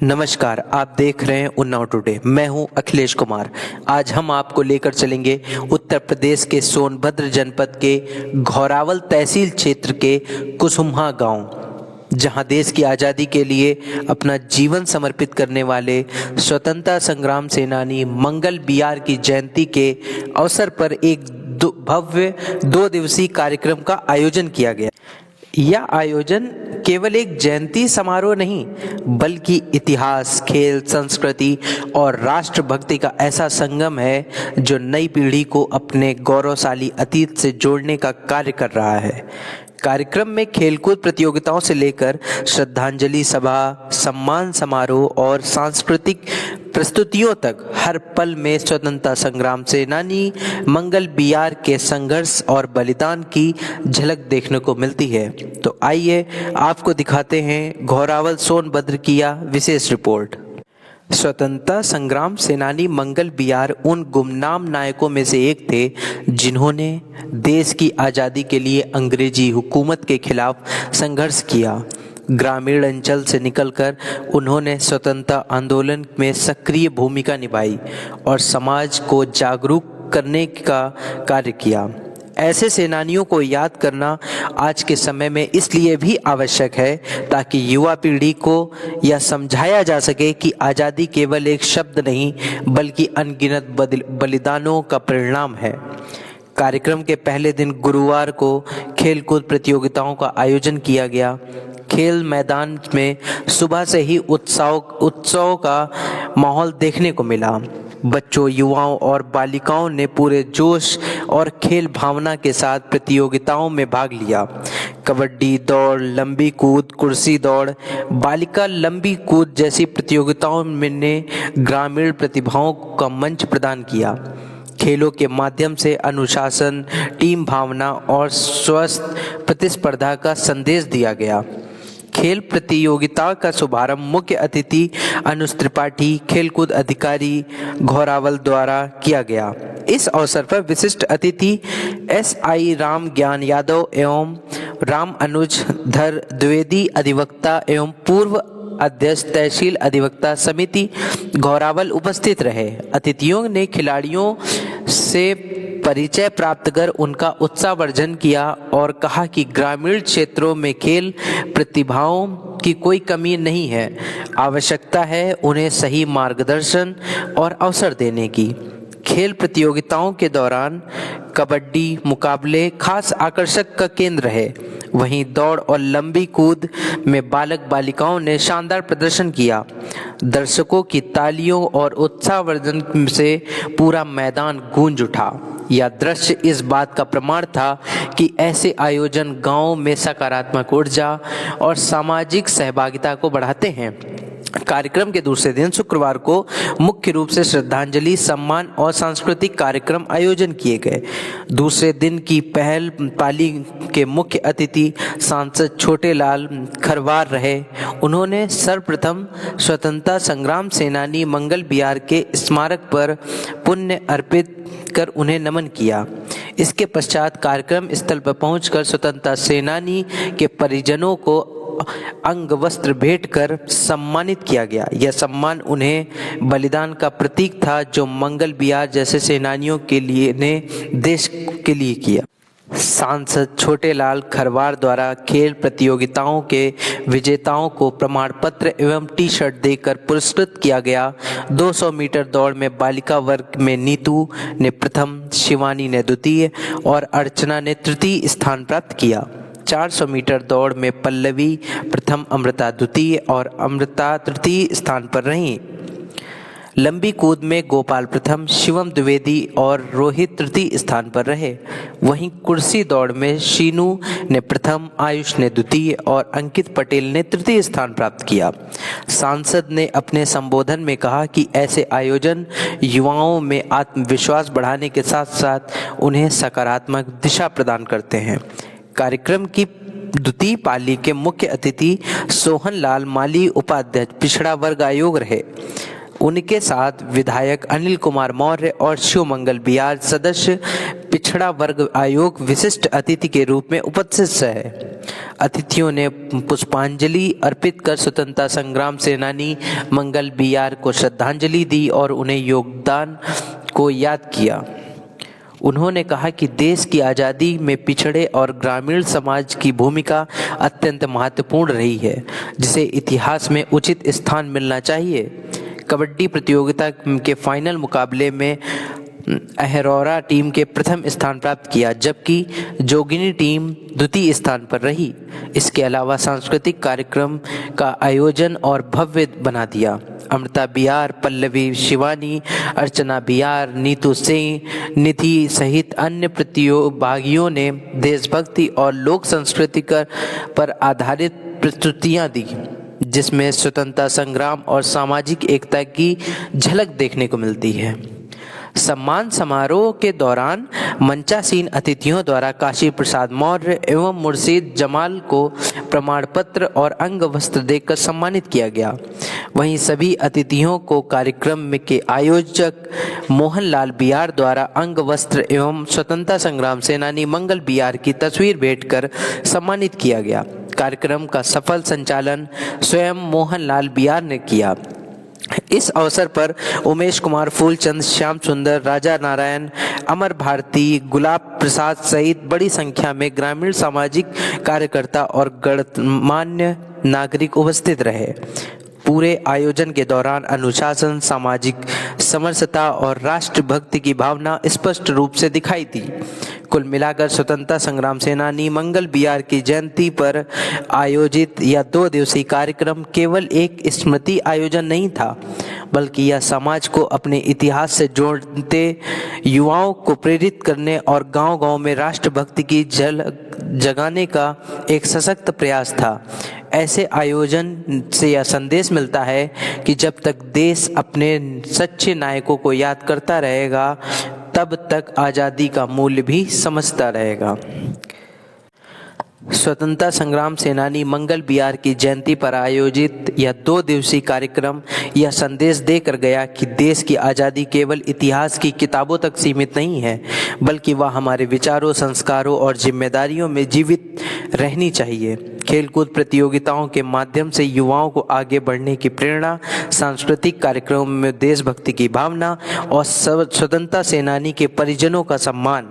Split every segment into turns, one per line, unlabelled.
नमस्कार, आप देख रहे हैं उन्नाव टुडे। मैं हूं अखिलेश कुमार। आज हम आपको लेकर चलेंगे उत्तर प्रदेश के सोनभद्र जनपद के घोरावल तहसील क्षेत्र के कुसुम्हा गांव, जहां देश की आज़ादी के लिए अपना जीवन समर्पित करने वाले स्वतंत्रता संग्राम सेनानी मंगल बियार की जयंती के अवसर पर एक भव्य 2 दिवसीय कार्यक्रम का आयोजन किया गया। यह आयोजन केवल एक जयंती समारोह नहीं, बल्कि इतिहास, खेल, संस्कृति और राष्ट्रभक्ति का ऐसा संगम है जो नई पीढ़ी को अपने गौरवशाली अतीत से जोड़ने का कार्य कर रहा है। कार्यक्रम में खेलकूद प्रतियोगिताओं से लेकर श्रद्धांजलि सभा, सम्मान समारोह और सांस्कृतिक प्रस्तुतियों तक हर पल में स्वतंत्रता संग्राम सेनानी मंगल बियार के संघर्ष और बलिदान की झलक देखने को मिलती है। तो आइए आपको दिखाते हैं घोरावल सोनभद्र की यह विशेष रिपोर्ट। स्वतंत्रता संग्राम सेनानी मंगल बियार उन गुमनाम नायकों में से एक थे जिन्होंने देश की आज़ादी के लिए अंग्रेजी हुकूमत के खिलाफ संघर्ष किया। ग्रामीण अंचल से निकलकर उन्होंने स्वतंत्रता आंदोलन में सक्रिय भूमिका निभाई और समाज को जागरूक करने का कार्य किया। ऐसे सेनानियों को याद करना आज के समय में इसलिए भी आवश्यक है ताकि युवा पीढ़ी को यह समझाया जा सके कि आज़ादी केवल एक शब्द नहीं, बल्कि अनगिनत बलिदानों का परिणाम है। कार्यक्रम के पहले दिन गुरुवार को खेलकूद प्रतियोगिताओं का आयोजन किया गया। खेल मैदान में सुबह से ही उत्सव का माहौल देखने को मिला। बच्चों, युवाओं और बालिकाओं ने पूरे जोश और खेल भावना के साथ प्रतियोगिताओं में भाग लिया। कबड्डी, दौड़, लंबी कूद, कुर्सी दौड़, बालिका लंबी कूद जैसी प्रतियोगिताओं ने ग्रामीण प्रतिभाओं का मंच प्रदान किया। खेलों के माध्यम से अनुशासन, टीम भावना और स्वस्थ प्रतिस्पर्धा का संदेश दिया गया। खेल प्रतियोगिता का शुभारंभ मुख्य अतिथि अनुज त्रिपाठी, खेलकूद अधिकारी घोरावल द्वारा किया गया। इस अवसर पर विशिष्ट अतिथि SI राम ज्ञान यादव एवं राम अनुज धर द्विवेदी अधिवक्ता एवं पूर्व अध्यक्ष तहसील अधिवक्ता समिति घोरावल उपस्थित रहे। अतिथियों ने खिलाड़ियों से परिचय प्राप्त कर उनका उत्साहवर्धन किया और कहा कि ग्रामीण क्षेत्रों में खेल प्रतिभाओं की कोई कमी नहीं है, आवश्यकता है उन्हें सही मार्गदर्शन और अवसर देने की। खेल प्रतियोगिताओं के दौरान कबड्डी मुकाबले खास आकर्षक का केंद्र है। वहीं दौड़ और लंबी कूद में बालक बालिकाओं ने शानदार प्रदर्शन किया। दर्शकों की तालियों और उत्साहवर्धन से पूरा मैदान गूंज उठा। यह दृश्य इस बात का प्रमाण था कि ऐसे आयोजन गांव में सकारात्मक ऊर्जा और सामाजिक सहभागिता को बढ़ाते हैं। कार्यक्रम के दूसरे दिन शुक्रवार को मुख्य रूप से श्रद्धांजलि, सम्मान और सांस्कृतिक कार्यक्रम आयोजन किए गए। दूसरे दिन की पहल पाली के मुख्य अतिथि सांसद छोटेलाल खरवार रहे। उन्होंने सर्वप्रथम स्वतंत्रता संग्राम सेनानी मंगल बियार के स्मारक पर पुण्य अर्पित कर उन्हें नमन किया। इसके पश्चात कार्यक्रम स्थल पर पहुंचकर स्वतंत्रता सेनानी के परिजनों को अंग वस्त्र भेंट कर सम्मानित किया गया। यह सम्मान उन्हें बलिदान का प्रतीक था जो मंगल बियार जैसे सेनानियों के लिए ने देश के लिए किया। सांसद छोटेलाल खरवार द्वारा खेल प्रतियोगिताओं के विजेताओं को प्रमाण पत्र एवं टी-शर्ट देकर पुरस्कृत किया गया। 200 मीटर दौड़ में बालिका वर्ग में नीतू ने प्रथम, शिवानी ने द्वितीय और अर्चना ने तृतीय स्थान प्राप्त किया। 400 मीटर दौड़ में पल्लवी प्रथम, अमृता द्वितीय और अमृता तृतीय स्थान पर रहीं। लंबी कूद में गोपाल प्रथम, शिवम द्विवेदी और रोहित तृतीय स्थान पर रहे। वहीं कुर्सी दौड़ में शीनू ने प्रथम, आयुष ने द्वितीय और अंकित पटेल ने तृतीय स्थान प्राप्त किया। सांसद ने अपने संबोधन में कहा कि ऐसे आयोजन युवाओं में आत्मविश्वास बढ़ाने के साथ साथ उन्हें सकारात्मक दिशा प्रदान करते हैं। कार्यक्रम की द्वितीय पाली के मुख्य अतिथि सोहन लाल माली उपाध्यक्ष पिछड़ा वर्ग आयोग रहे। उनके साथ विधायक अनिल कुमार मौर्य और शिव मंगल बियार सदस्य पिछड़ा वर्ग आयोग विशिष्ट अतिथि के रूप में उपस्थित रहे। अतिथियों ने पुष्पांजलि अर्पित कर स्वतंत्रता संग्राम सेनानी मंगल बियार को श्रद्धांजलि दी और उन्हें योगदान को याद किया। उन्होंने कहा कि देश की आज़ादी में पिछड़े और ग्रामीण समाज की भूमिका अत्यंत महत्वपूर्ण रही है, जिसे इतिहास में उचित स्थान मिलना चाहिए। कबड्डी प्रतियोगिता के फाइनल मुकाबले में अहरौरा टीम के प्रथम स्थान प्राप्त किया, जबकि जोगिनी टीम द्वितीय स्थान पर रही। इसके अलावा सांस्कृतिक कार्यक्रम का आयोजन और भव्य बना दिया। अमृता बियार, पल्लवी शिवानी, अर्चना बियार, नीतू सिंह, निधि सहित अन्य प्रतिभागियों ने देशभक्ति और लोक संस्कृति पर आधारित प्रस्तुतियां दी, जिसमें स्वतंत्रता संग्राम और सामाजिक एकता की झलक देखने को मिलती है। सम्मान समारोह के दौरान मंचासीन अतिथियों द्वारा काशी प्रसाद मौर्य एवं मुर्शीद जमाल को प्रमाण पत्र और अंग वस्त्र देकर सम्मानित किया गया। वहीं सभी अतिथियों को कार्यक्रम के आयोजक मोहनलाल बियार द्वारा अंग वस्त्र एवं स्वतंत्रता संग्राम सेनानी मंगल बियार की तस्वीर भेंट कर सम्मानित किया गया। कार्यक्रम का सफल संचालन स्वयं मोहनलाल बियार ने किया। इस अवसर पर उमेश कुमार, फूलचंद, श्याम सुंदर, राजा नारायण, अमर भारती, गुलाब प्रसाद सहित बड़ी संख्या में ग्रामीण सामाजिक कार्यकर्ता और गणमान्य नागरिक उपस्थित रहे। पूरे आयोजन के दौरान अनुशासन, सामाजिक समरसता और राष्ट्रभक्ति की भावना स्पष्ट रूप से दिखाई दी। कुल मिलाकर स्वतंत्रता संग्राम सेनानी मंगल बियार की जयंती पर आयोजित यह 2 दिवसीय कार्यक्रम केवल एक स्मृति आयोजन नहीं था, बल्कि यह समाज को अपने इतिहास से जोड़ते, युवाओं को प्रेरित करने और गांव-गांव में राष्ट्रभक्ति की झलक जगाने का एक सशक्त प्रयास था। ऐसे आयोजन से यह संदेश मिलता है कि जब तक देश अपने सच्चे नायकों को याद करता रहेगा, तब तक आज़ादी का मूल्य भी समझता रहेगा। स्वतंत्रता संग्राम सेनानी मंगल बियार की जयंती पर आयोजित यह 2 दिवसीय कार्यक्रम यह संदेश देकर गया कि देश की आज़ादी केवल इतिहास की किताबों तक सीमित नहीं है, बल्कि वह हमारे विचारों, संस्कारों और जिम्मेदारियों में जीवित रहनी चाहिए। खेलकूद प्रतियोगिताओं के माध्यम से युवाओं को आगे बढ़ने की प्रेरणा, सांस्कृतिक कार्यक्रमों में देशभक्ति की भावना और स्वतंत्रता सेनानी के परिजनों का सम्मान,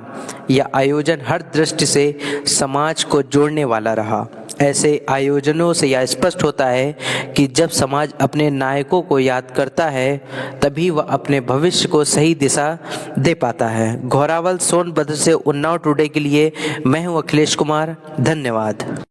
यह आयोजन हर दृष्टि से समाज को जोड़ने वाला रहा। ऐसे आयोजनों से यह स्पष्ट होता है कि जब समाज अपने नायकों को याद करता है, तभी वह अपने भविष्य को सही दिशा दे पाता है। घोरावल सोनभद्र से उन्नाव टुडे के लिए मैं हूं अखिलेश कुमार। धन्यवाद।